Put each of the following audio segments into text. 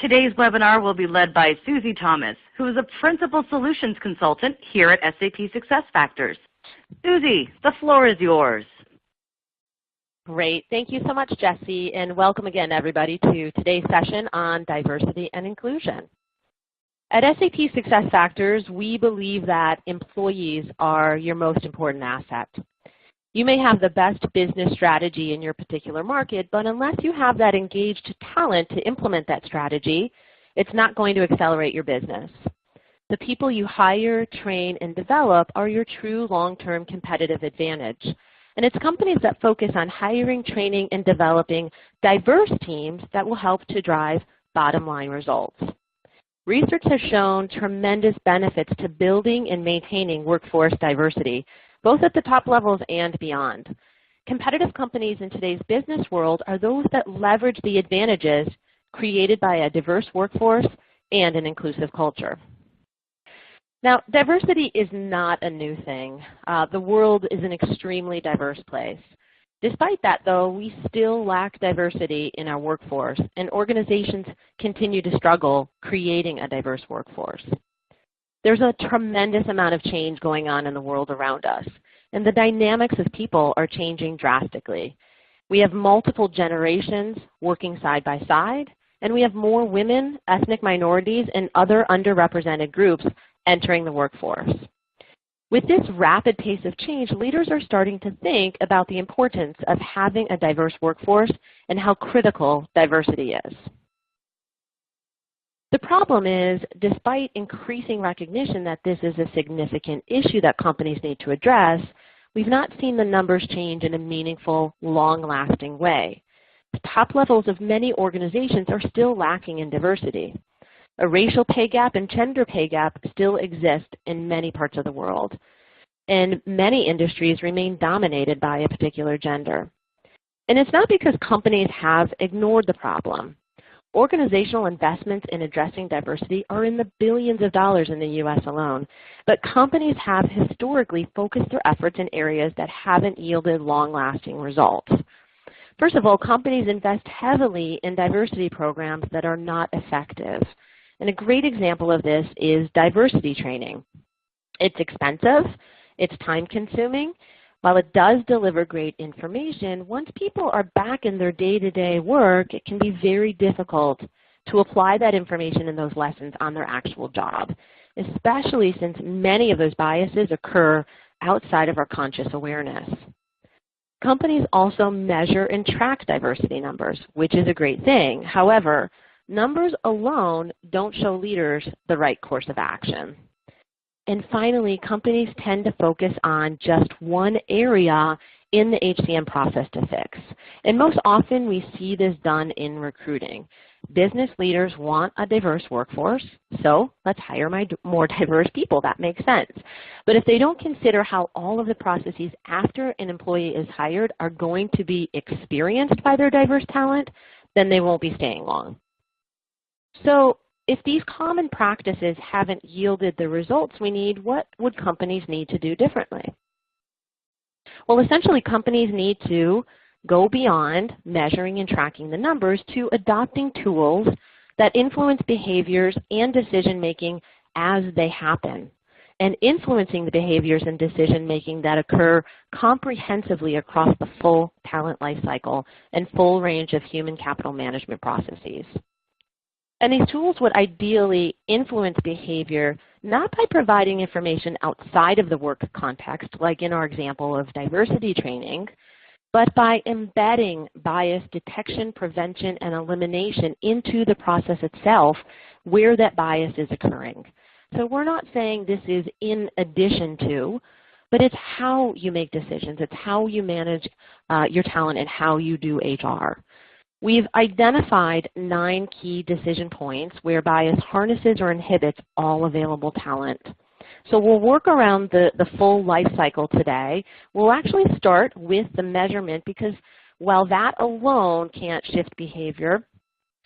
Today's webinar will be led by Susie Thomas, who is a Principal Solutions Consultant here at SAP SuccessFactors. Susie, the floor is yours. Great. Thank you so much, Jessie, and welcome again, everybody, to today's session on diversity and inclusion. At SAP SuccessFactors, we believe that employees are your most important asset. You may have the best business strategy in your particular market, but unless you have that engaged talent to implement that strategy, it's not going to accelerate your business. The people you hire, train, and develop are your true long-term competitive advantage. And it's companies that focus on hiring, training, and developing diverse teams that will help to drive bottom-line results. Research has shown tremendous benefits to building and maintaining workforce diversity, both at the top levels and beyond. Competitive companies in today's business world are those that leverage the advantages created by a diverse workforce and an inclusive culture. Now, diversity is not a new thing. The world is an extremely diverse place. Despite that, though, we still lack diversity in our workforce, and organizations continue to struggle creating a diverse workforce. There's a tremendous amount of change going on in the world around us, and the dynamics of people are changing drastically. We have multiple generations working side by side, and we have more women, ethnic minorities, and other underrepresented groups entering the workforce. With this rapid pace of change, leaders are starting to think about the importance of having a diverse workforce and how critical diversity is. The problem is, despite increasing recognition that this is a significant issue that companies need to address, we've not seen the numbers change in a meaningful, long-lasting way. The top levels of many organizations are still lacking in diversity. A racial pay gap and gender pay gap still exist in many parts of the world, and many industries remain dominated by a particular gender. And it's not because companies have ignored the problem. Organizational investments in addressing diversity are in the billions of dollars in the U.S. alone, but companies have historically focused their efforts in areas that haven't yielded long-lasting results. First of all, companies invest heavily in diversity programs that are not effective. And a great example of this is diversity training. It's expensive, it's time-consuming. While it does deliver great information, once people are back in their day-to-day work, it can be very difficult to apply that information and those lessons on their actual job, especially since many of those biases occur outside of our conscious awareness. Companies also measure and track diversity numbers, which is a great thing. However, numbers alone don't show leaders the right course of action. And finally, companies tend to focus on just one area in the HCM process to fix. And most often we see this done in recruiting. Business leaders want a diverse workforce, so let's hire more diverse people. That makes sense. But if they don't consider how all of the processes after an employee is hired are going to be experienced by their diverse talent, then they won't be staying long. So if these common practices haven't yielded the results we need, what would companies need to do differently? Well, essentially, companies need to go beyond measuring and tracking the numbers to adopting tools that influence behaviors and decision-making as they happen, and influencing the behaviors and decision-making that occur comprehensively across the full talent lifecycle and full range of human capital management processes. And these tools would ideally influence behavior not by providing information outside of the work context, like in our example of diversity training, but by embedding bias detection, prevention, and elimination into the process itself where that bias is occurring. So we're not saying this is in addition to, but it's how you make decisions. It's how you manage your talent and how you do HR. We've identified 9 key decision points where bias harnesses or inhibits all available talent. So we'll work around the full life cycle today. We'll actually start with the measurement because while that alone can't shift behavior,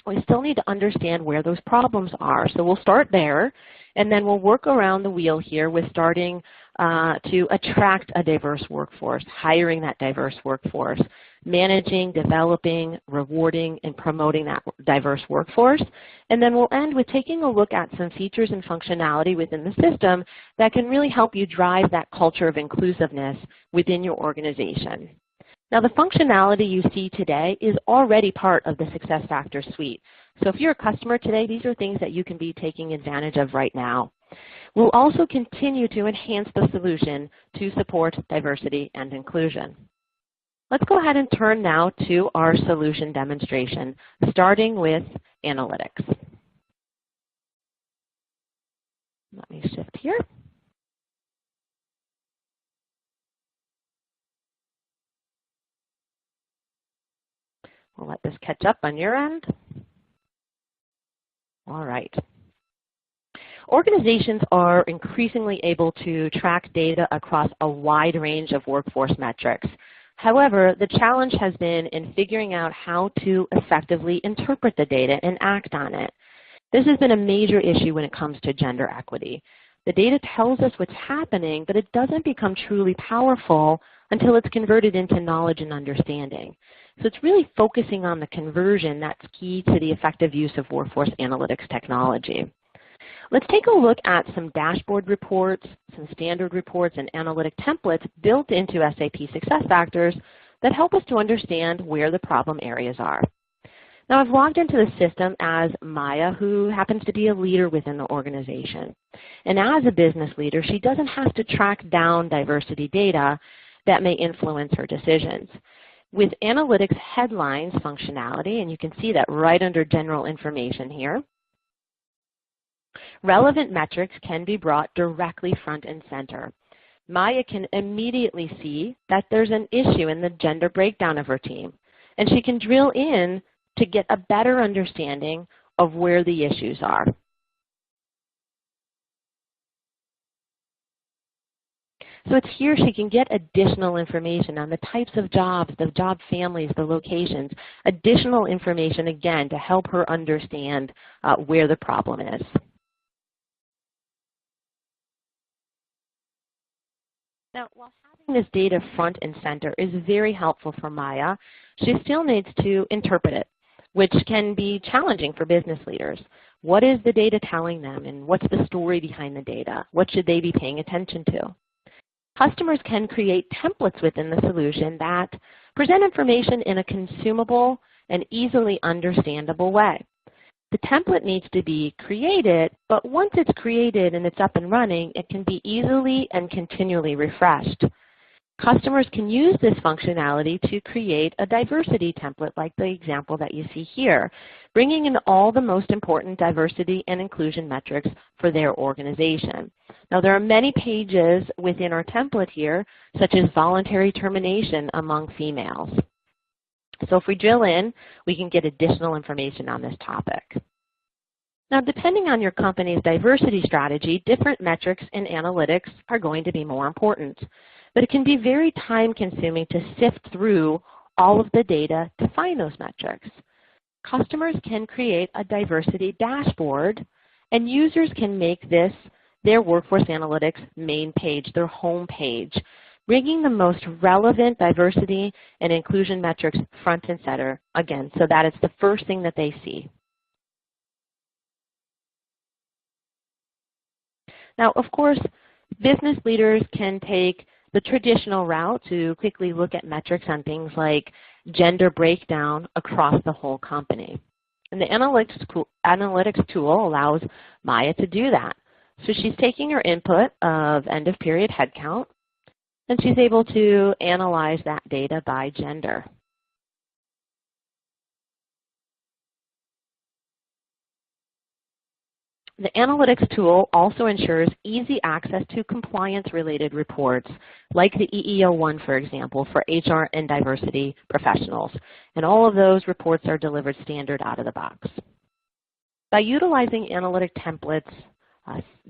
we still need to understand where those problems are. So we'll start there, and then we'll work around the wheel here with starting to attract a diverse workforce, hiring that diverse workforce, managing, developing, rewarding, and promoting that diverse workforce. And then we'll end with taking a look at some features and functionality within the system that can really help you drive that culture of inclusiveness within your organization. Now, the functionality you see today is already part of the SuccessFactors suite. So if you're a customer today, these are things that you can be taking advantage of right now. We'll also continue to enhance the solution to support diversity and inclusion. Let's go ahead and turn now to our solution demonstration, starting with analytics. Let me shift here. We'll let this catch up on your end. All right. Organizations are increasingly able to track data across a wide range of workforce metrics. However, the challenge has been in figuring out how to effectively interpret the data and act on it. This has been a major issue when it comes to gender equity. The data tells us what's happening, but it doesn't become truly powerful until it's converted into knowledge and understanding. So it's really focusing on the conversion that's key to the effective use of workforce analytics technology. Let's take a look at some dashboard reports, some standard reports, and analytic templates built into SAP SuccessFactors that help us to understand where the problem areas are. Now, I've logged into the system as Maya, who happens to be a leader within the organization. And as a business leader, she doesn't have to track down diversity data that may influence her decisions. With analytics headlines functionality, and you can see that right under general information here, relevant metrics can be brought directly front and center. Maya can immediately see that there's an issue in the gender breakdown of her team, and she can drill in to get a better understanding of where the issues are. So it's here she can get additional information on the types of jobs, the job families, the locations, additional information again to help her understand where the problem is. Now, while having this data front and center is very helpful for Maya, she still needs to interpret it, which can be challenging for business leaders. What is the data telling them, and what's the story behind the data? What should they be paying attention to? Customers can create templates within the solution that present information in a consumable and easily understandable way. The template needs to be created, but once it's created and it's up and running, it can be easily and continually refreshed. Customers can use this functionality to create a diversity template like the example that you see here, bringing in all the most important diversity and inclusion metrics for their organization. Now, there are many pages within our template here, such as voluntary termination among females. So if we drill in, we can get additional information on this topic. Now, depending on your company's diversity strategy, different metrics and analytics are going to be more important. But it can be very time-consuming to sift through all of the data to find those metrics. Customers can create a diversity dashboard, and users can make this their workforce analytics main page, their home page, bringing the most relevant diversity and inclusion metrics front and center, again, so that it's the first thing that they see. Now, of course, business leaders can take the traditional route to quickly look at metrics on things like gender breakdown across the whole company. And the analytics tool allows Maya to do that. So she's taking her input of end of period headcount, and she's able to analyze that data by gender. The analytics tool also ensures easy access to compliance-related reports, like the EEO-1, for example, for HR and diversity professionals. And all of those reports are delivered standard out of the box. By utilizing analytic templates,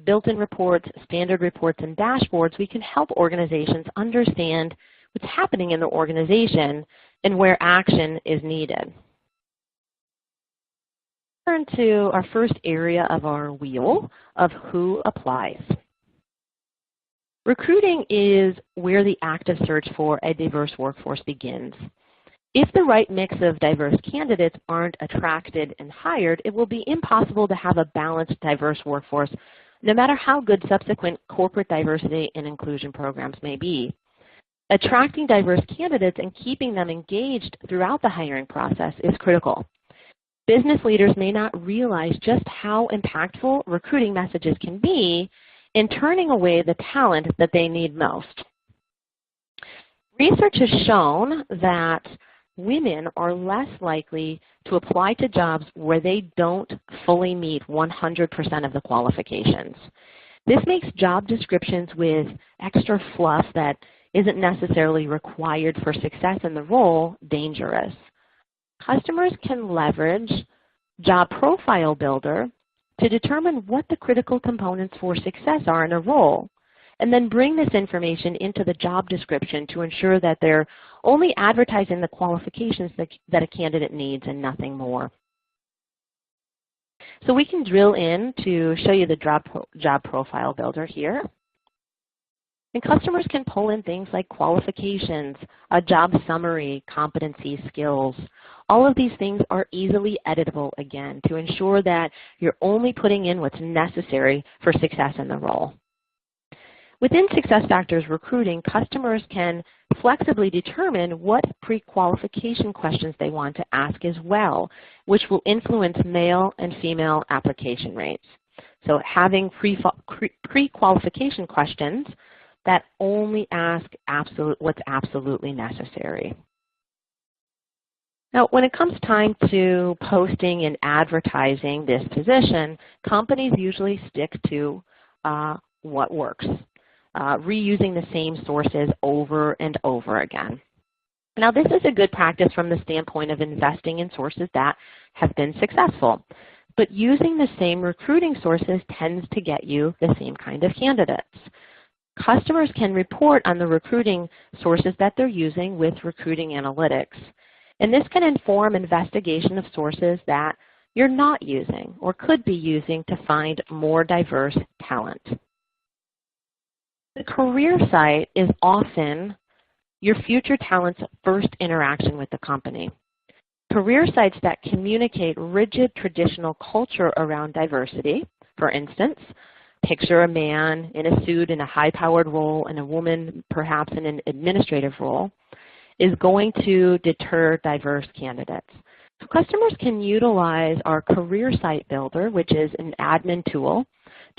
built-in reports, standard reports, and dashboards, we can help organizations understand what's happening in the organization and where action is needed. Turn to our first area of our wheel of who applies. Recruiting is where the active search for a diverse workforce begins. If the right mix of diverse candidates aren't attracted and hired, it will be impossible to have a balanced, diverse workforce, no matter how good subsequent corporate diversity and inclusion programs may be. Attracting diverse candidates and keeping them engaged throughout the hiring process is critical. Business leaders may not realize just how impactful recruiting messages can be in turning away the talent that they need most. Research has shown that women are less likely to apply to jobs where they don't fully meet 100% of the qualifications. This makes job descriptions with extra fluff that isn't necessarily required for success in the role dangerous. Customers can leverage Job Profile Builder to determine what the critical components for success are in a role, and then bring this information into the job description to ensure that they're only advertising the qualifications that a candidate needs and nothing more. So we can drill in to show you the job profile builder here. And customers can pull in things like qualifications, a job summary, competency, skills. All of these things are easily editable again to ensure that you're only putting in what's necessary for success in the role. Within SuccessFactors recruiting, customers can flexibly determine what pre-qualification questions they want to ask as well, which will influence male and female application rates. So having pre-qualification questions that only ask what's absolutely necessary. Now, when it comes time to posting and advertising this position, companies usually stick to what works, reusing the same sources over and over again. Now, this is a good practice from the standpoint of investing in sources that have been successful, but using the same recruiting sources tends to get you the same kind of candidates. Customers can report on the recruiting sources that they're using with recruiting analytics. And this can inform investigation of sources that you're not using or could be using to find more diverse talent. The career site is often your future talent's first interaction with the company. Career sites that communicate rigid traditional culture around diversity, for instance, picture a man in a suit in a high-powered role and a woman perhaps in an administrative role, is going to deter diverse candidates. So customers can utilize our Career Site Builder, which is an admin tool,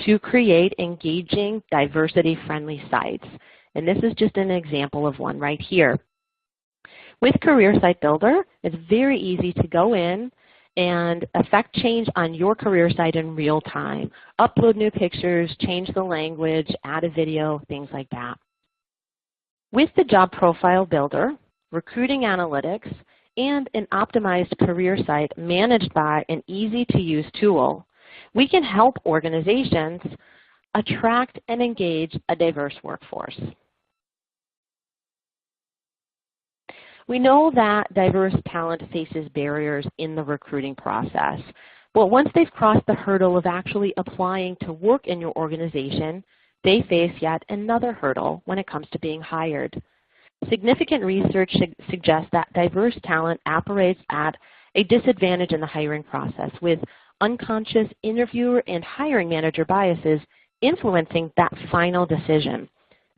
to create engaging, diversity-friendly sites. And this is just an example of one right here. With Career Site Builder, it's very easy to go in and affect change on your career site in real time. Upload new pictures, change the language, add a video, things like that. With the Job Profile Builder, recruiting analytics, and an optimized career site managed by an easy-to-use tool, we can help organizations attract and engage a diverse workforce. We know that diverse talent faces barriers in the recruiting process. But once they've crossed the hurdle of actually applying to work in your organization, they face yet another hurdle when it comes to being hired. Significant research suggests that diverse talent operates at a disadvantage in the hiring process, with unconscious interviewer and hiring manager biases influencing that final decision,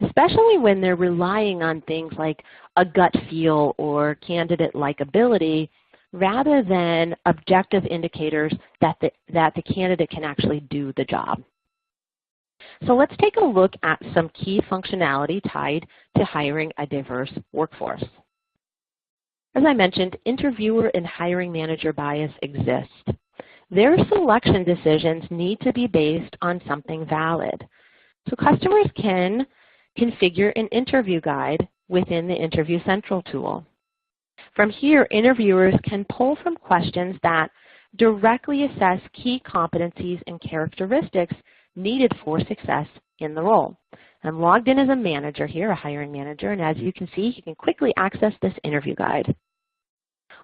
especially when they're relying on things like a gut feel or candidate likability rather than objective indicators that the candidate can actually do the job. So let's take a look at some key functionality tied to hiring a diverse workforce. As I mentioned, interviewer and hiring manager bias exists. Their selection decisions need to be based on something valid. So customers can configure an interview guide within the Interview Central tool. From here, interviewers can pull from questions that directly assess key competencies and characteristics needed for success in the role. I'm logged in as a manager here, a hiring manager, and as you can see, you can quickly access this interview guide.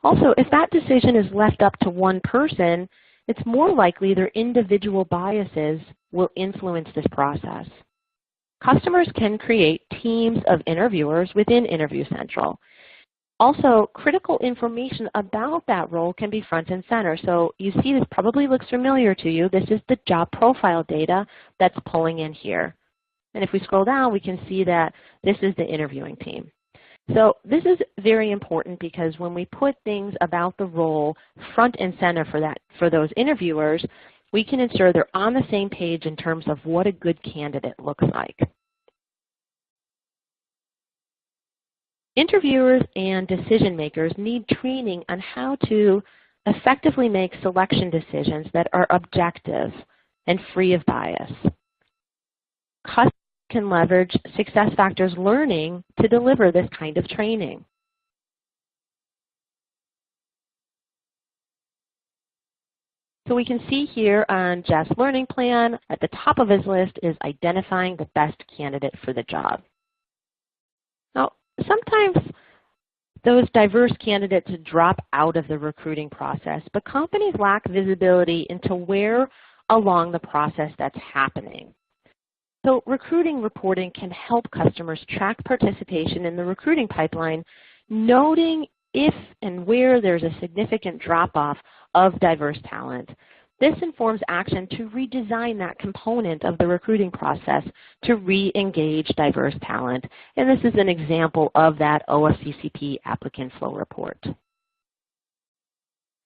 Also, if that decision is left up to one person, it's more likely their individual biases will influence this process. Customers can create teams of interviewers within Interview Central. Also, critical information about that role can be front and center. So you see this probably looks familiar to you. This is the job profile data that's pulling in here. And if we scroll down, we can see that this is the interviewing team. So this is very important because when we put things about the role front and center for those interviewers, we can ensure they're on the same page in terms of what a good candidate looks like. Interviewers and decision makers need training on how to effectively make selection decisions that are objective and free of bias. Customers can leverage SuccessFactors learning to deliver this kind of training. So we can see here on Jeff's learning plan, at the top of his list is identifying the best candidate for the job. Now, sometimes those diverse candidates drop out of the recruiting process, but companies lack visibility into where along the process that's happening. So recruiting reporting can help customers track participation in the recruiting pipeline, noting if and where there's a significant drop-off of diverse talent. This informs action to redesign that component of the recruiting process to re-engage diverse talent. And this is an example of that OFCCP applicant flow report.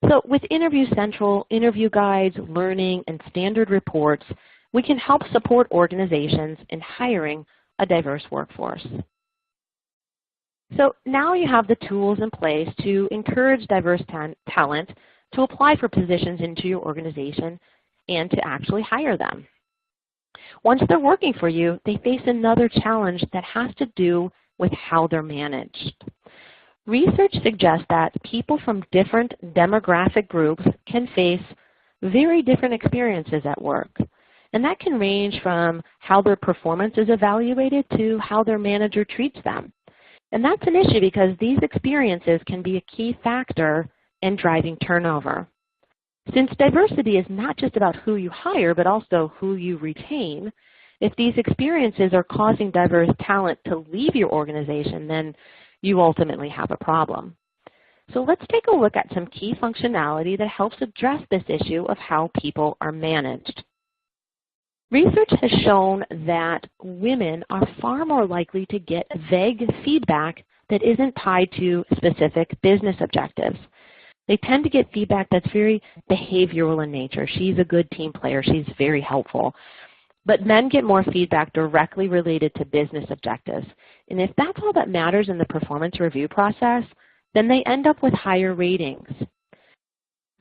So with Interview Central, interview guides, learning, and standard reports, we can help support organizations in hiring a diverse workforce. So now you have the tools in place to encourage diverse talent to apply for positions into your organization and to actually hire them. Once they're working for you, they face another challenge that has to do with how they're managed. Research suggests that people from different demographic groups can face very different experiences at work. And that can range from how their performance is evaluated to how their manager treats them. And that's an issue because these experiences can be a key factor in driving turnover. Since diversity is not just about who you hire, but also who you retain, if these experiences are causing diverse talent to leave your organization, then you ultimately have a problem. So let's take a look at some key functionality that helps address this issue of how people are managed. Research has shown that women are far more likely to get vague feedback that isn't tied to specific business objectives. They tend to get feedback that's very behavioral in nature. She's a good team player. She's very helpful. But men get more feedback directly related to business objectives. And if that's all that matters in the performance review process, then they end up with higher ratings.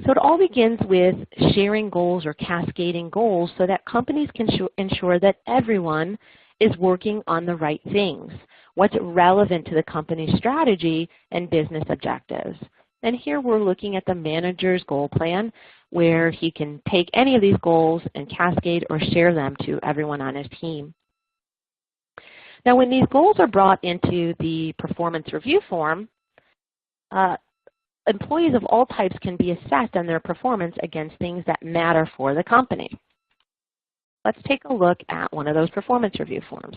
So it all begins with sharing goals or cascading goals so that companies can ensure that everyone is working on the right things, what's relevant to the company's strategy and business objectives. And here we're looking at the manager's goal plan where he can take any of these goals and cascade or share them to everyone on his team. Now when these goals are brought into the performance review form, employees of all types can be assessed on their performance against things that matter for the company. Let's take a look at one of those performance review forms.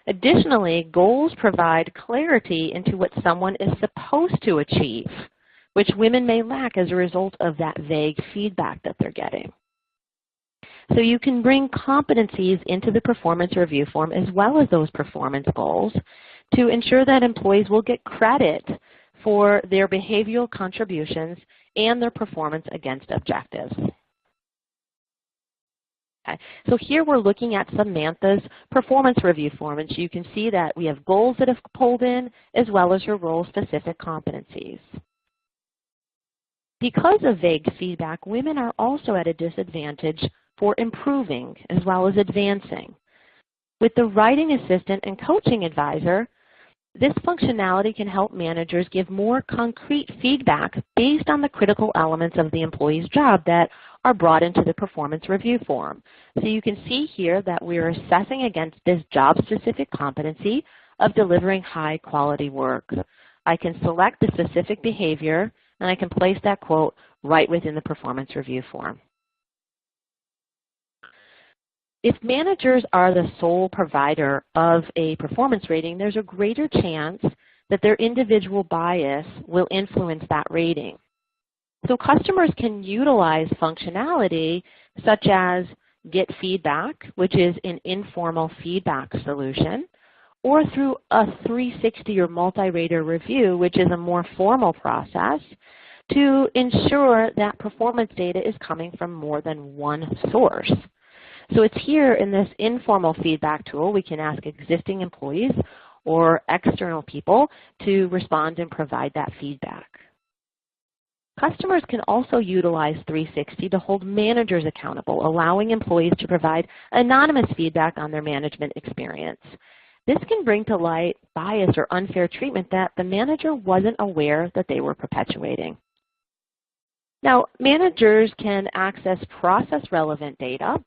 Additionally, goals provide clarity into what someone is supposed to achieve, which women may lack as a result of that vague feedback that they're getting. So you can bring competencies into the performance review form as well as those performance goals to ensure that employees will get credit for their behavioral contributions and their performance against objectives. Okay. So here we're looking at Samantha's performance review form, and so you can see that we have goals that have pulled in as well as her role-specific competencies. Because of vague feedback, women are also at a disadvantage for improving as well as advancing. With the writing assistant and coaching advisor, this functionality can help managers give more concrete feedback based on the critical elements of the employee's job that are brought into the performance review form. So you can see here that we are assessing against this job-specific competency of delivering high-quality work. I can select the specific behavior, and I can place that quote right within the performance review form. If managers are the sole provider of a performance rating, there's a greater chance that their individual bias will influence that rating. So customers can utilize functionality such as Get Feedback, which is an informal feedback solution, or through a 360 or multi-rater review, which is a more formal process, to ensure that performance data is coming from more than one source. So it's here in this informal feedback tool, we can ask existing employees or external people to respond and provide that feedback. Customers can also utilize 360 to hold managers accountable, allowing employees to provide anonymous feedback on their management experience. This can bring to light bias or unfair treatment that the manager wasn't aware that they were perpetuating. Now, managers can access process-relevant data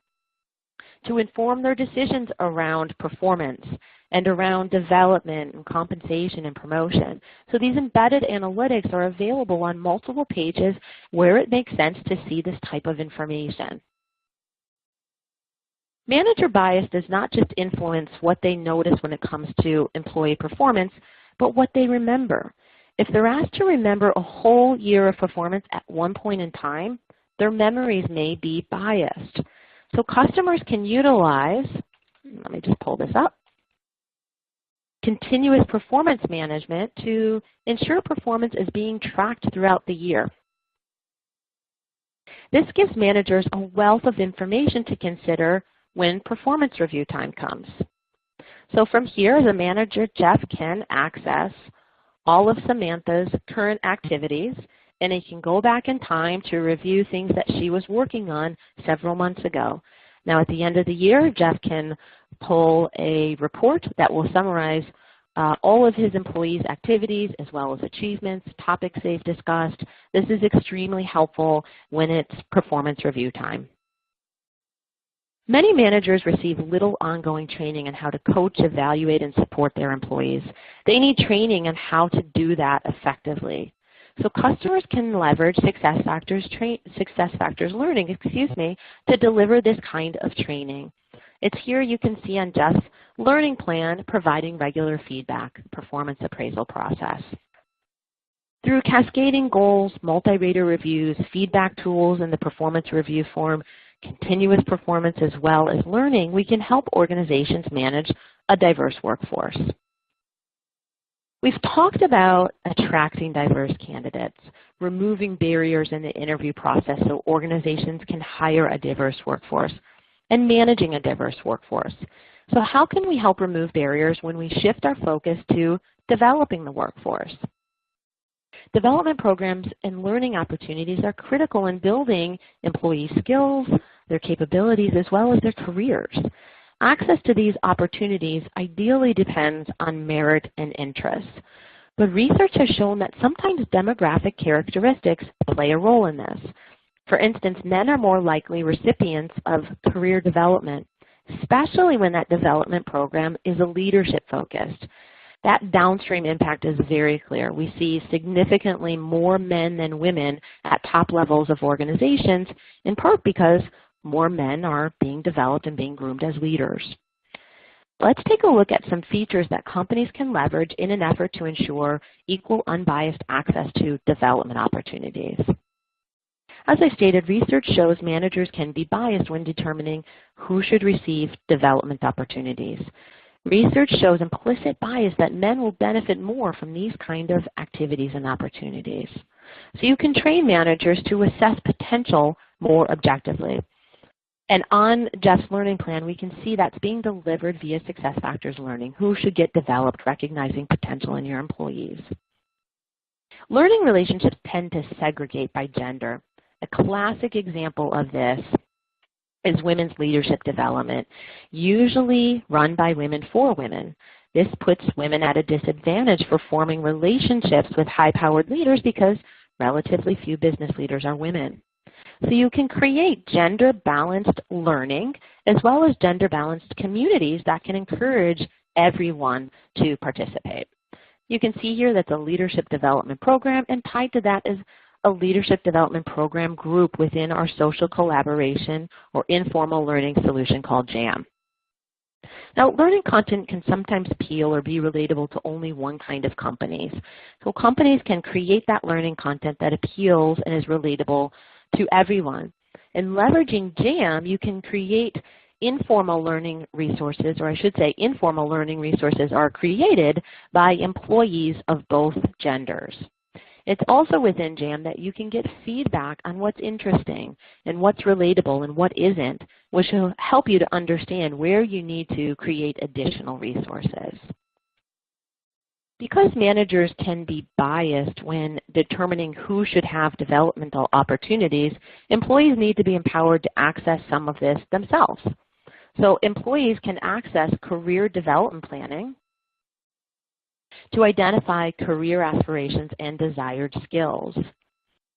to inform their decisions around performance and around development and compensation and promotion. So these embedded analytics are available on multiple pages where it makes sense to see this type of information. Manager bias does not just influence what they notice when it comes to employee performance, but what they remember. If they're asked to remember a whole year of performance at one point in time, their memories may be biased. So customers can utilize, let me just pull this up, continuous performance management to ensure performance is being tracked throughout the year. This gives managers a wealth of information to consider when performance review time comes. So from here, as a manager, Jeff can access all of Samantha's current activities, and he can go back in time to review things that she was working on several months ago. Now at the end of the year, Jeff can pull a report that will summarize all of his employees' activities as well as achievements, topics they've discussed. This is extremely helpful when it's performance review time. Many managers receive little ongoing training on how to coach, evaluate, and support their employees. They need training on how to do that effectively. So customers can leverage SuccessFactors Learning, to deliver this kind of training. It's here you can see on Jeff's learning plan providing regular feedback, performance appraisal process. Through cascading goals, multi-rater reviews, feedback tools in the performance review form, continuous performance as well as learning, we can help organizations manage a diverse workforce. We've talked about attracting diverse candidates, removing barriers in the interview process so organizations can hire a diverse workforce, and managing a diverse workforce. So how can we help remove barriers when we shift our focus to developing the workforce? Development programs and learning opportunities are critical in building employee skills, their capabilities, as well as their careers. Access to these opportunities ideally depends on merit and interest. But research has shown that sometimes demographic characteristics play a role in this. For instance, men are more likely recipients of career development, especially when that development program is a leadership focused. That downstream impact is very clear. We see significantly more men than women at top levels of organizations, in part because more men are being developed and being groomed as leaders. Let's take a look at some features that companies can leverage in an effort to ensure equal, unbiased access to development opportunities. As I stated, research shows managers can be biased when determining who should receive development opportunities. Research shows implicit bias that men will benefit more from these kind of activities and opportunities. So you can train managers to assess potential more objectively. And on Jeff's learning plan, we can see that's being delivered via SuccessFactors Learning. Who should get developed, recognizing potential in your employees. Learning relationships tend to segregate by gender. A classic example of this is women's leadership development, usually run by women for women. This puts women at a disadvantage for forming relationships with high-powered leaders because relatively few business leaders are women. So you can create gender-balanced learning as well as gender-balanced communities that can encourage everyone to participate. You can see here that's a leadership development program, and tied to that is a leadership development program group within our social collaboration or informal learning solution called JAM. Now, learning content can sometimes appeal or be relatable to only one kind of companies. So companies can create that learning content that appeals and is relatable to everyone. And leveraging JAM, you can create informal learning resources, or I should say informal learning resources are created by employees of both genders. It's also within JAM that you can get feedback on what's interesting and what's relatable and what isn't, which will help you to understand where you need to create additional resources. Because managers can be biased when determining who should have developmental opportunities, employees need to be empowered to access some of this themselves. So employees can access career development planning to identify career aspirations and desired skills.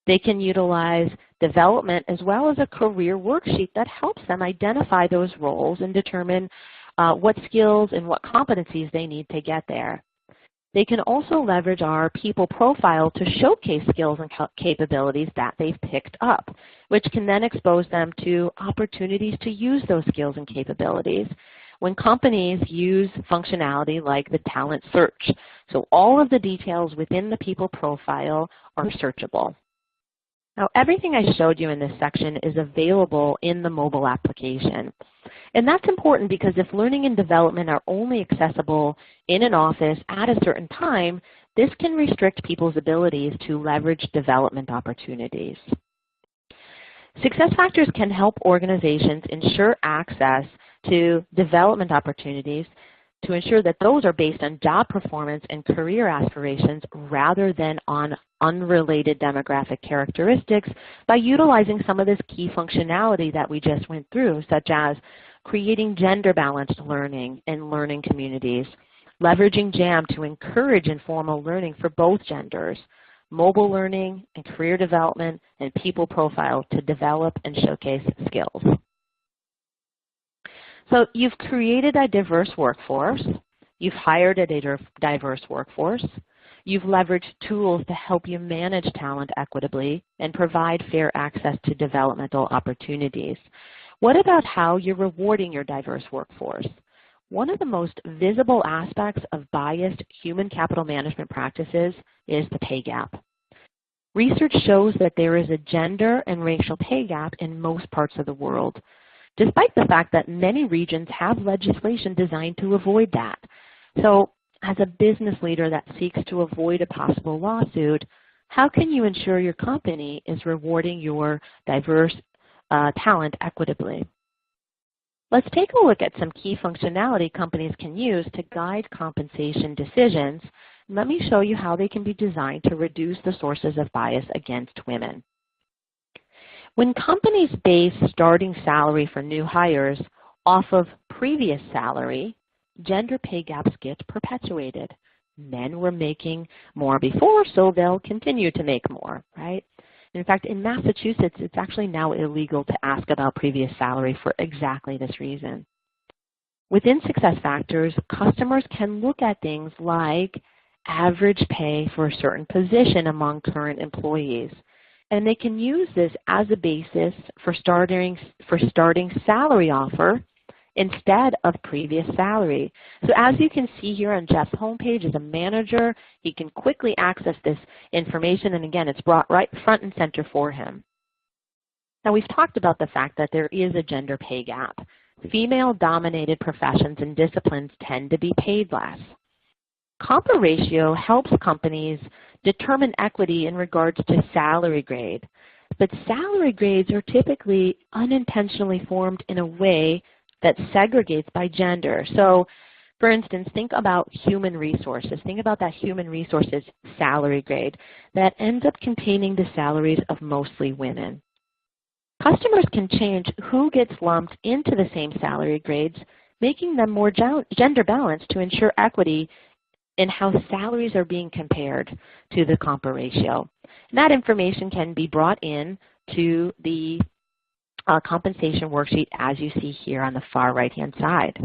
They can utilize development as well as a career worksheet that helps them identify those roles and determine what skills and what competencies they need to get there. They can also leverage our people profile to showcase skills and capabilities that they've picked up, which can then expose them to opportunities to use those skills and capabilities when companies use functionality like the talent search. So all of the details within the people profile are searchable. Now, everything I showed you in this section is available in the mobile application. And that's important because if learning and development are only accessible in an office at a certain time, this can restrict people's abilities to leverage development opportunities. SuccessFactors can help organizations ensure access to development opportunities to ensure that those are based on job performance and career aspirations rather than on unrelated demographic characteristics by utilizing some of this key functionality that we just went through, such as creating gender-balanced learning and learning communities, leveraging JAM to encourage informal learning for both genders, mobile learning and career development, and people profile to develop and showcase skills. So you've created a diverse workforce, you've hired a diverse workforce, you've leveraged tools to help you manage talent equitably and provide fair access to developmental opportunities. What about how you're rewarding your diverse workforce? One of the most visible aspects of biased human capital management practices is the pay gap. Research shows that there is a gender and racial pay gap in most parts of the world, despite the fact that many regions have legislation designed to avoid that. So as a business leader that seeks to avoid a possible lawsuit, how can you ensure your company is rewarding your diverse talent equitably? Let's take a look at some key functionality companies can use to guide compensation decisions. Let me show you how they can be designed to reduce the sources of bias against women. When companies base starting salary for new hires off of previous salary, gender pay gaps get perpetuated. Men were making more before, so they'll continue to make more, right? In fact, in Massachusetts, it's actually now illegal to ask about previous salary for exactly this reason. Within SuccessFactors, customers can look at things like average pay for a certain position among current employees. And they can use this as a basis for starting salary offer instead of previous salary. So as you can see here on Jeff's homepage, as a manager, he can quickly access this information, and again, it's brought right front and center for him. Now, we've talked about the fact that there is a gender pay gap. Female-dominated professions and disciplines tend to be paid less. Compa ratio helps companies determine equity in regards to salary grade, but salary grades are typically unintentionally formed in a way that segregates by gender. So, for instance, think about human resources. Think about that human resources salary grade that ends up containing the salaries of mostly women. Customers can change who gets lumped into the same salary grades, making them more gender balanced to ensure equity in how salaries are being compared to the compa ratio. And that information can be brought in to the compensation worksheet as you see here on the far right-hand side.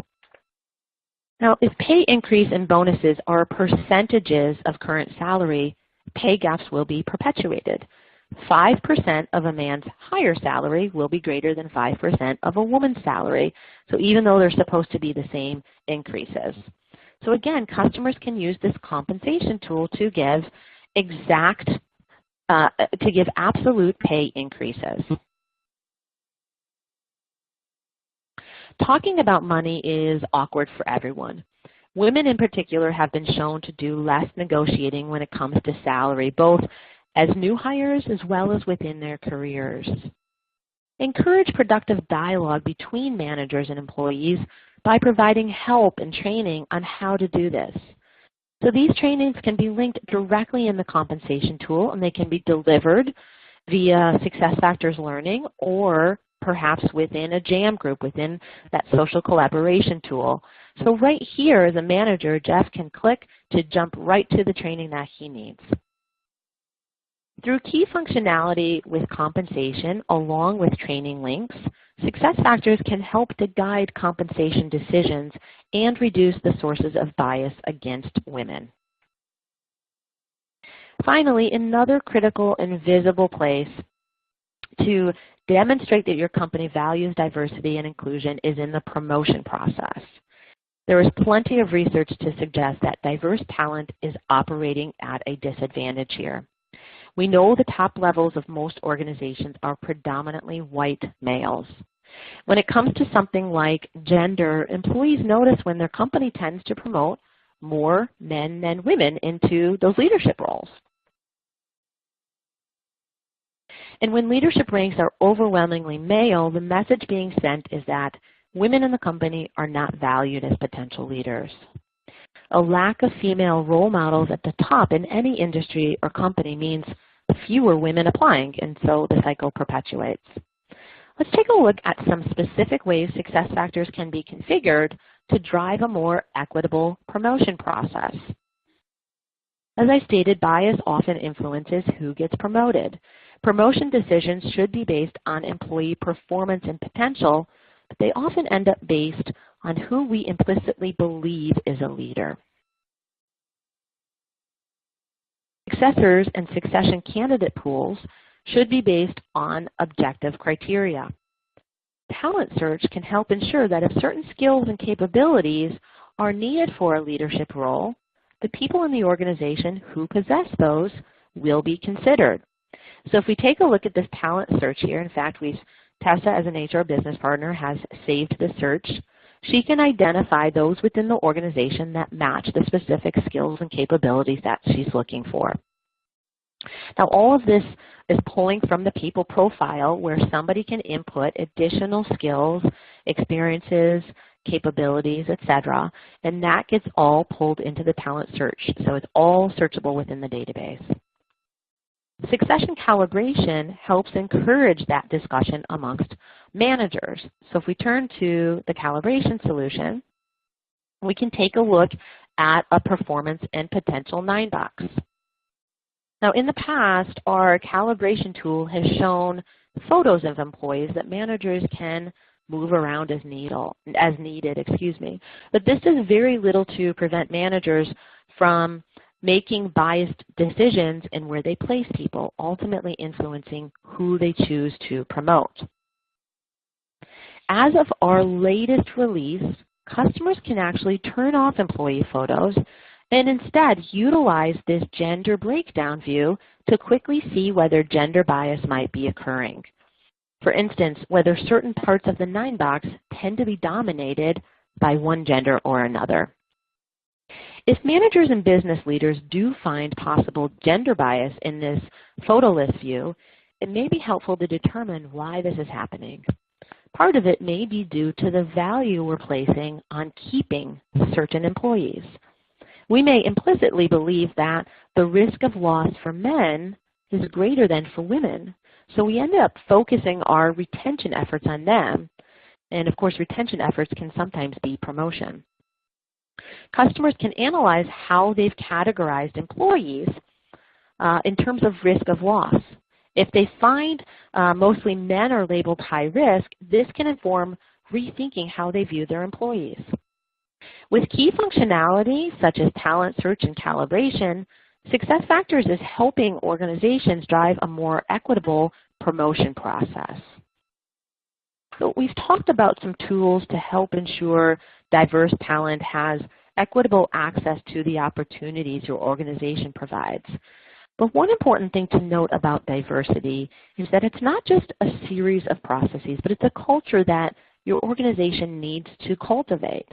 Now, if pay increase and bonuses are percentages of current salary, pay gaps will be perpetuated. 5% of a man's higher salary will be greater than 5% of a woman's salary, so even though they're supposed to be the same increases. So again, customers can use this compensation tool to give absolute pay increases. Talking about money is awkward for everyone. Women in particular have been shown to do less negotiating when it comes to salary, both as new hires as well as within their careers. Encourage productive dialogue between managers and employees by providing help and training on how to do this. So these trainings can be linked directly in the compensation tool, and they can be delivered via SuccessFactors Learning or perhaps within a jam group within that social collaboration tool. So right here, as a manager, Jeff can click to jump right to the training that he needs. Through key functionality with compensation along with training links, SuccessFactors can help to guide compensation decisions and reduce the sources of bias against women. Finally, another critical and visible place to demonstrate that your company values diversity and inclusion is in the promotion process. There is plenty of research to suggest that diverse talent is operating at a disadvantage here. We know the top levels of most organizations are predominantly white males. When it comes to something like gender, employees notice when their company tends to promote more men than women into those leadership roles. And when leadership ranks are overwhelmingly male, the message being sent is that women in the company are not valued as potential leaders. A lack of female role models at the top in any industry or company means fewer women applying, and so the cycle perpetuates. Let's take a look at some specific ways SuccessFactors can be configured to drive a more equitable promotion process. As I stated, bias often influences who gets promoted. Promotion decisions should be based on employee performance and potential, but they often end up based on who we implicitly believe is a leader. Successors and succession candidate pools should be based on objective criteria. Talent search can help ensure that if certain skills and capabilities are needed for a leadership role, the people in the organization who possess those will be considered. So if we take a look at this talent search here, in fact, Tessa as an HR business partner has saved the search. She can identify those within the organization that match the specific skills and capabilities that she's looking for. Now, all of this is pulling from the people profile where somebody can input additional skills, experiences, capabilities, etc., and that gets all pulled into the talent search. So it's all searchable within the database. Succession calibration helps encourage that discussion amongst managers. So if we turn to the calibration solution, we can take a look at a performance and potential 9-box. Now in the past, our calibration tool has shown photos of employees that managers can move around as needed. But this does very little to prevent managers from making biased decisions in where they place people, ultimately influencing who they choose to promote. As of our latest release, customers can actually turn off employee photos and instead utilize this gender breakdown view to quickly see whether gender bias might be occurring. For instance, whether certain parts of the 9-box tend to be dominated by one gender or another. If managers and business leaders do find possible gender bias in this photo list view, it may be helpful to determine why this is happening. Part of it may be due to the value we're placing on keeping certain employees. We may implicitly believe that the risk of loss for men is greater than for women, so we end up focusing our retention efforts on them, and of course retention efforts can sometimes be promotion. Customers can analyze how they've categorized employees in terms of risk of loss. If they find mostly men are labeled high risk, this can inform rethinking how they view their employees. With key functionality such as talent search and calibration, SuccessFactors is helping organizations drive a more equitable promotion process. So we've talked about some tools to help ensure diverse talent has equitable access to the opportunities your organization provides. But one important thing to note about diversity is that it's not just a series of processes, but it's a culture that your organization needs to cultivate.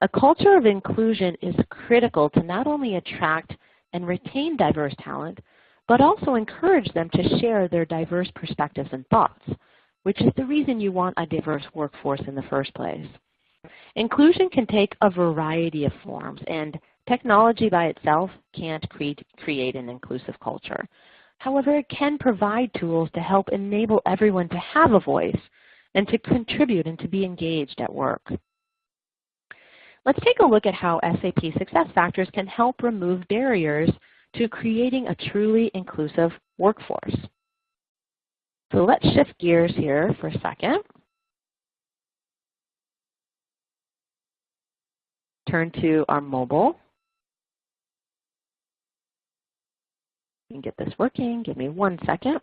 A culture of inclusion is critical to not only attract and retain diverse talent, but also encourage them to share their diverse perspectives and thoughts, which is the reason you want a diverse workforce in the first place. Inclusion can take a variety of forms, and technology by itself can't create an inclusive culture. However, it can provide tools to help enable everyone to have a voice and to contribute and to be engaged at work. Let's take a look at how SAP SuccessFactors can help remove barriers to creating a truly inclusive workforce. So let's shift gears here for a second. Turn to our mobile. And get this working. Give me 1 second.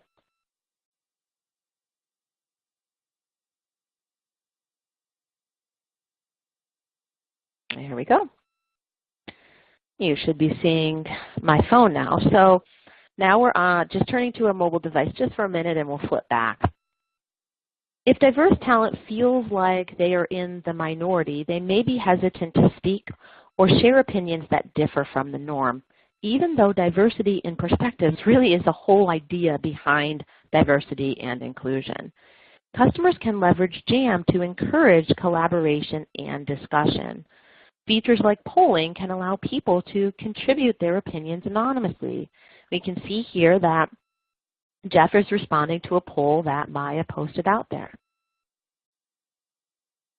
Here we go. You should be seeing my phone now. So now we're just turning to a mobile device just for a minute and we'll flip back. If diverse talent feels like they are in the minority, they may be hesitant to speak or share opinions that differ from the norm, even though diversity in perspectives really is the whole idea behind diversity and inclusion. Customers can leverage JAM to encourage collaboration and discussion. Features like polling can allow people to contribute their opinions anonymously. We can see here that Jeff is responding to a poll that Maya posted out there.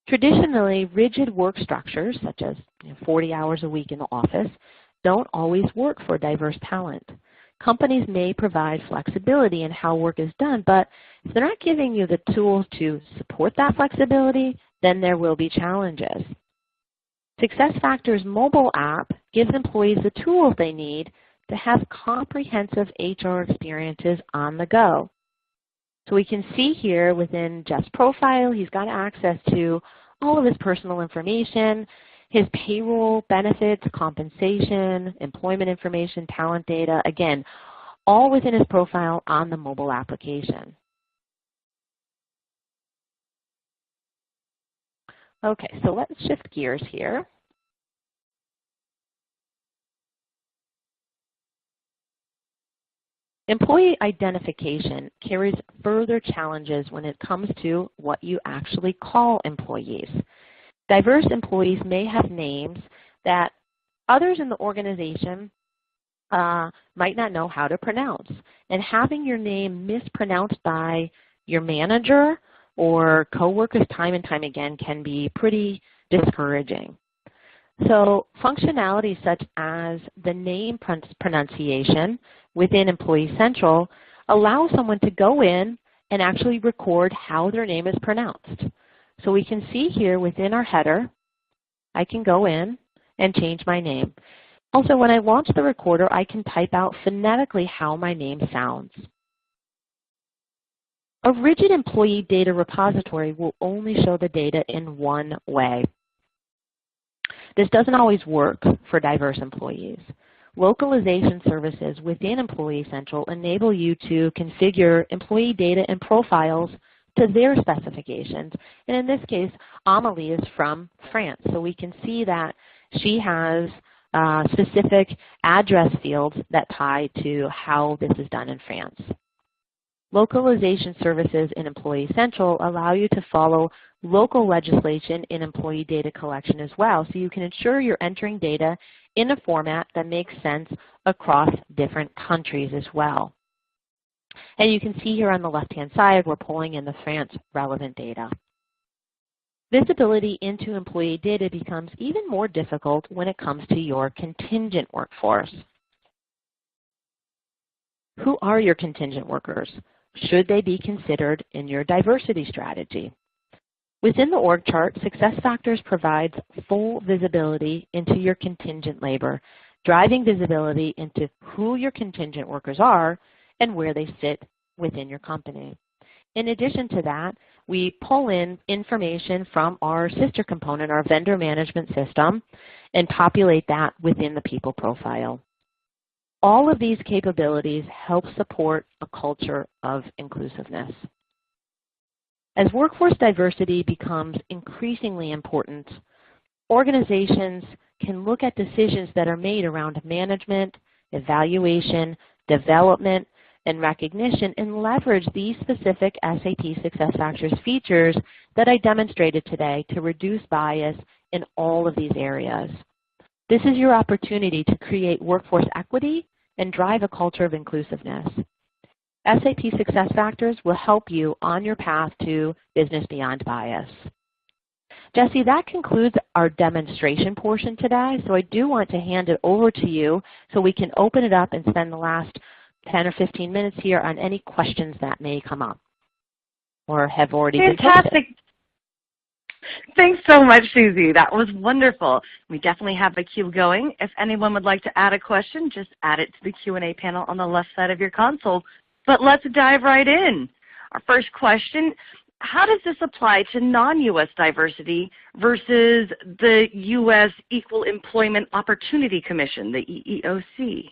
Traditionally, rigid work structures, such as 40 hours a week in the office, don't always work for diverse talent. Companies may provide flexibility in how work is done, but if they're not giving you the tools to support that flexibility, then there will be challenges. SuccessFactors mobile app gives employees the tools they need to have comprehensive HR experiences on the go. So we can see here within Jeff's profile, he's got access to all of his personal information, his payroll, benefits, compensation, employment information, talent data, again, all within his profile on the mobile application. Okay, so let's shift gears here. Employee identification carries further challenges when it comes to what you actually call employees. Diverse employees may have names that others in the organization might not know how to pronounce. And having your name mispronounced by your manager or coworkers time and time again can be pretty discouraging. So functionality such as the name pronunciation within Employee Central allows someone to go in and actually record how their name is pronounced. So we can see here within our header, I can go in and change my name. Also, when I launch the recorder, I can type out phonetically how my name sounds. A rigid employee data repository will only show the data in one way. This doesn't always work for diverse employees. Localization services within Employee Central enable you to configure employee data and profiles to their specifications. And in this case, Amelie is from France. So we can see that she has specific address fields that tie to how this is done in France. Localization services in Employee Central allow you to follow local legislation in employee data collection as well, so you can ensure you're entering data in a format that makes sense across different countries as well. And you can see here on the left-hand side, we're pulling in the France relevant data. Visibility into employee data becomes even more difficult when it comes to your contingent workforce. Who are your contingent workers? Should they be considered in your diversity strategy? Within the org chart, SuccessFactors provides full visibility into your contingent labor, driving visibility into who your contingent workers are and where they sit within your company. In addition to that, we pull in information from our sister component, our vendor management system, and populate that within the people profile. All of these capabilities help support a culture of inclusiveness. As workforce diversity becomes increasingly important, organizations can look at decisions that are made around management, evaluation, development, and recognition and leverage these specific SAP SuccessFactors features that I demonstrated today to reduce bias in all of these areas. This is your opportunity to create workforce equity and drive a culture of inclusiveness. SAP SuccessFactors will help you on your path to business beyond bias. Jesse, that concludes our demonstration portion today, so I do want to hand it over to you so we can open it up and spend the last 10 or 15 minutes here on any questions that may come up or have already been posted. Fantastic. Thanks so much, Susie. That was wonderful. We definitely have the queue going. If anyone would like to add a question, just add it to the Q&A panel on the left side of your console. But let's dive right in. Our first question, how does this apply to non-U.S. diversity versus the U.S. Equal Employment Opportunity Commission, the EEOC?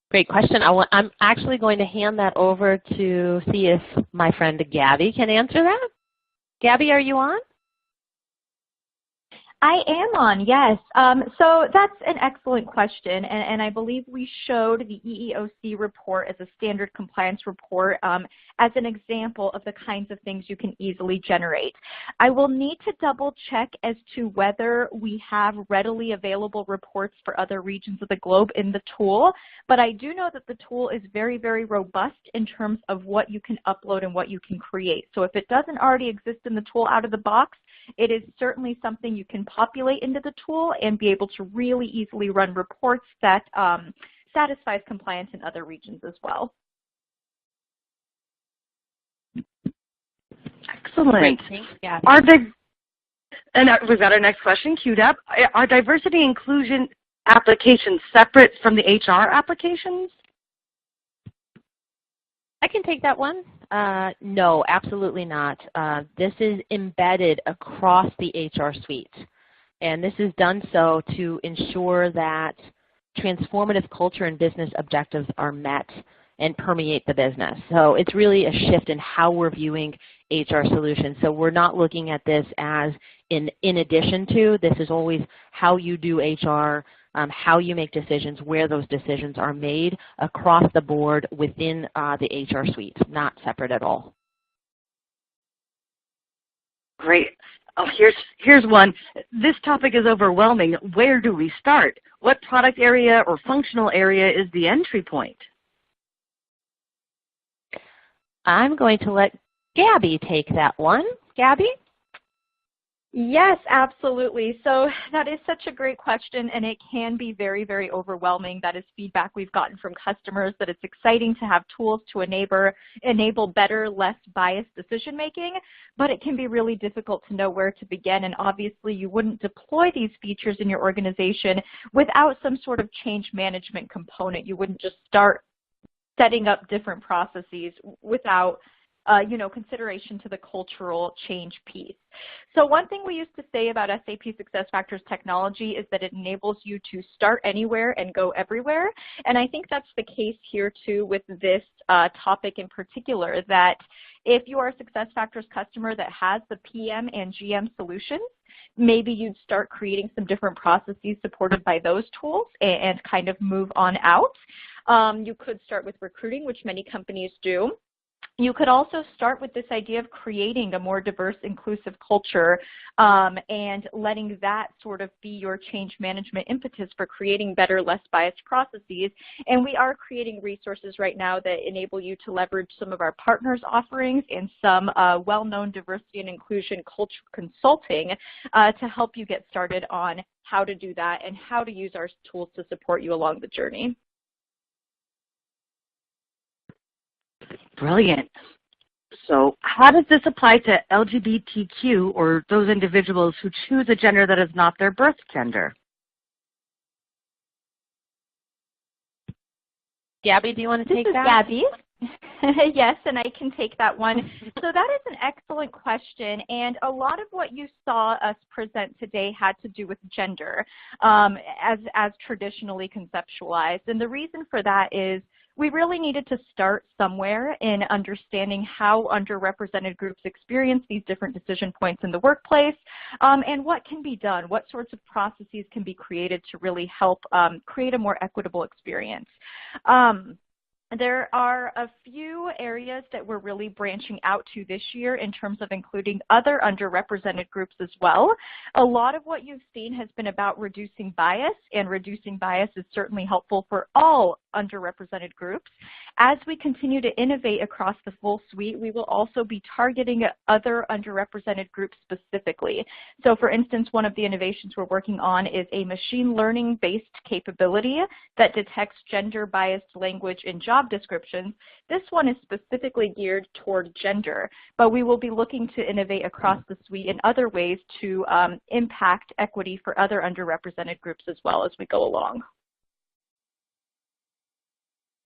Great question. I'm actually going to hand that over to see if my friend Gabby can answer that. Gabby, are you on? I am on, yes. So that's an excellent question, and I believe we showed the EEOC report as a standard compliance report as an example of the kinds of things you can easily generate. I will need to double check as to whether we have readily available reports for other regions of the globe in the tool, but I do know that the tool is very, very robust in terms of what you can upload and what you can create. So if it doesn't already exist in the tool out of the box, it is certainly something you can populate into the tool and be able to really easily run reports that satisfies compliance in other regions as well. Excellent. Great. Thanks, Gabby. We've got our next question queued up. Are diversity inclusion applications separate from the HR applications? I can take that one. No, absolutely not. This is embedded across the HR suite. And this is done so to ensure that transformative culture and business objectives are met and permeate the business. So it's really a shift in how we're viewing HR solutions. So we're not looking at this as in addition to. This is always how you do HR, how you make decisions, where those decisions are made across the board within the HR suite, not separate at all. Great. Oh, here's one. This topic is overwhelming. Where do we start? What product area or functional area is the entry point? I'm going to let Gabby take that one. Gabby? Yes, absolutely. So that is such a great question, and it can be very, very overwhelming. That is feedback we've gotten from customers, that it's exciting to have tools to enable better, less biased decision making, but it can be really difficult to know where to begin. And obviously, you wouldn't deploy these features in your organization without some sort of change management component. You wouldn't just start setting up different processes without consideration to the cultural change piece. So one thing we used to say about SAP SuccessFactors technology is that it enables you to start anywhere and go everywhere. And I think that's the case here too with this topic in particular, that if you are a SuccessFactors customer that has the PM and GM solutions, maybe you'd start creating some different processes supported by those tools and kind of move on out. You could start with recruiting, which many companies do. You could also start with this idea of creating a more diverse, inclusive culture and letting that sort of be your change management impetus for creating better, less biased processes. And we are creating resources right now that enable you to leverage some of our partners' offerings and some well-known diversity and inclusion culture consulting to help you get started on how to do that and how to use our tools to support you along the journey. Brilliant. So how does this apply to LGBTQ or those individuals who choose a gender that is not their birth gender? Gabby, do you want to take that? Gabby. Yes, and I can take that one. So that is an excellent question, and a lot of what you saw us present today had to do with gender as traditionally conceptualized. And the reason for that is we really needed to start somewhere in understanding how underrepresented groups experience these different decision points in the workplace, and what can be done, what sorts of processes can be created to really help create a more equitable experience. There are a few areas that we're really branching out to this year in terms of including other underrepresented groups as well. A lot of what you've seen has been about reducing bias, and reducing bias is certainly helpful for all underrepresented groups. As we continue to innovate across the full suite, we will also be targeting other underrepresented groups specifically. So for instance, one of the innovations we're working on is a machine learning based capability that detects gender biased language in job descriptions. This one is specifically geared toward gender, but we will be looking to innovate across the suite in other ways to impact equity for other underrepresented groups as well as we go along.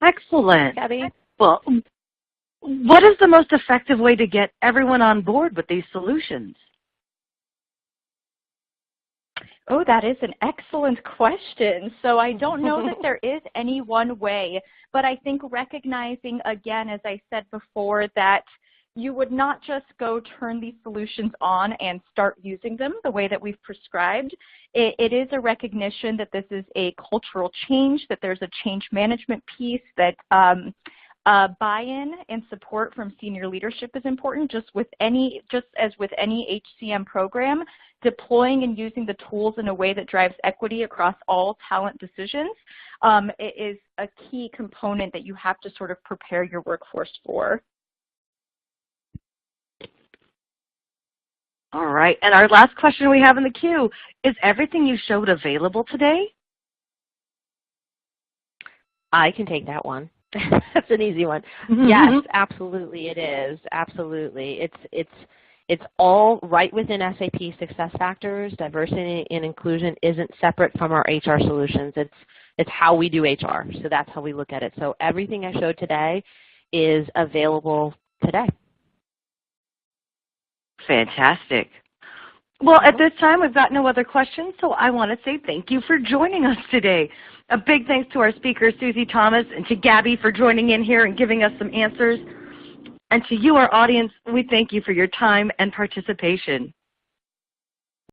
Excellent. Gabby? Well, what is the most effective way to get everyone on board with these solutions? Oh, that is an excellent question. So I don't know that there is any one way, but I think recognizing, again, as I said before, that you would not just go turn these solutions on and start using them the way that we've prescribed. It is a recognition that this is a cultural change, that there's a change management piece, that buy-in and support from senior leadership is important. Just as with any HCM program, deploying and using the tools in a way that drives equity across all talent decisions is a key component that you have to sort of prepare your workforce for. All right, and our last question we have in the queue, is everything you showed available today? I can take that one. That's an easy one. Yes, absolutely it is. Absolutely. It's all right within SAP SuccessFactors. Diversity and inclusion isn't separate from our HR solutions. It's how we do HR. So that's how we look at it. So everything I showed today is available today. Fantastic. Well, at this time, we've got no other questions, so I want to say thank you for joining us today. A big thanks to our speaker, Susie Thomas, and to Gabby for joining in here and giving us some answers. And to you, our audience, we thank you for your time and participation.